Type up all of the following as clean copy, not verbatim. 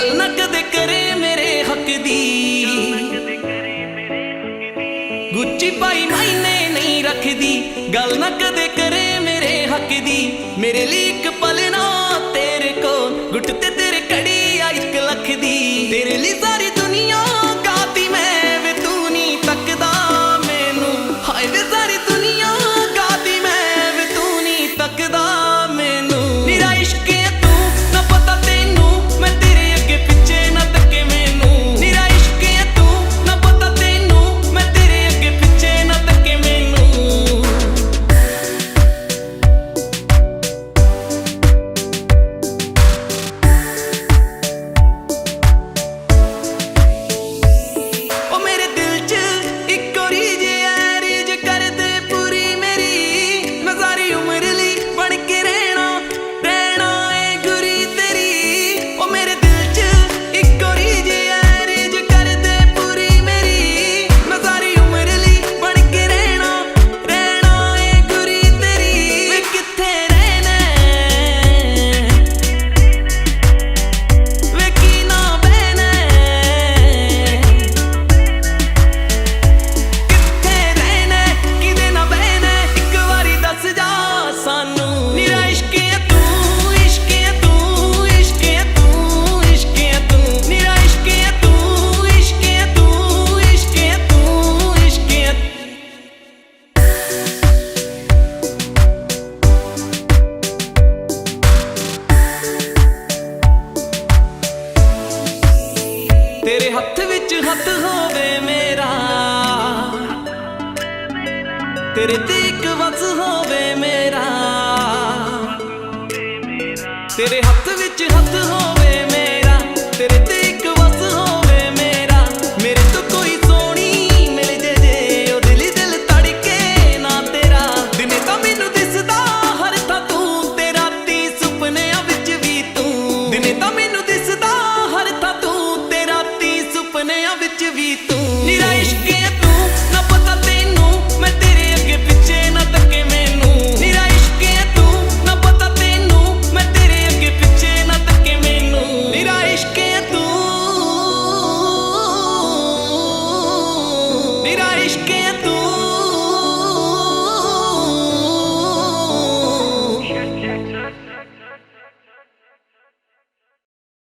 गल ना कदे करे मेरे हक दी। गुच्ची पाई मायने नहीं रखदी, गल ना कदे करे मेरे हक दी। मेरे लिए एक पल ना तेरे को गुट ते तेरे कड़ी आ 1 लख दी। तेरे लिए सारी दुनिया गाती मैं वे तू नहीं तकदा मैनू। हाय वे सारी दुनिया गाती मैं वे तू नहीं तकदा मैनू। मेरा इश्क है तू ना पता तेनू, मैं तेरे अगे पिछे ना तके मैनू। मेरा इश्क है तू ना पता तेनू, मैं तेरे अगे पिछे ना तके मैनू। ओ मेरे दिल च इक और रीज है, रीज कर दे पूरी मेरी। मैं सारी उम्र ली बन के रहना ए गुरी तेरी। ओ मेरे दिल च इक और रीज है, रीज कर दे पूरी मेरी। मैं सारी उम्र ली बन के रहना ए गुरी तेरी। वे कित्थे रहना वे की ना बहना, कित्थे रहना किदे ना बहना, इक वारी दस जा सानू। मेरा इश्क है तू, इश्क है तू, इश्क है तू, इश्क है तू। मेरा इश्क है तू, इश्क है तू, इश्क है तू, इश्क है तेरे हत्थ विच हत्थ होवे मेरा, तेरे ते इक वस होवे मेरा। तेरे हत्थ विच हत्थ होवे मेरा, तेरे ते इक वस होवे मेरा। मेरे तो कोई सोनी मिल जे ओ दिल ही दिल तड़के ना तेरा। दिने तां मैनू दिसदा हर थां तू, ते राती सुपनियां विच भी तू। दिने तां मैनू दिसदा हर थां तू, ते राती सुपनियां विच भी तू। मेरा इश्क है तू ना पता तेनू, मैं तेरे अगे पिछे ना तके मैनू। मेरा इश्क है तू ना पता तेनू, मैं तेरे अगे पिछे ना तके मैनू। मेरा इश्क है तू, मेरा इश्क है तू।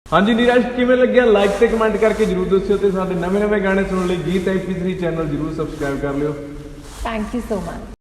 हाँ जी नीरज किवें लग्या लाइक ते कमेंट करके जरूर दस्सिओ ते साडे नਵੇਂ गाने सुनने लई गीत MP3 चैनल जरूर सबसक्राइब कर लिओ। Thank you so much.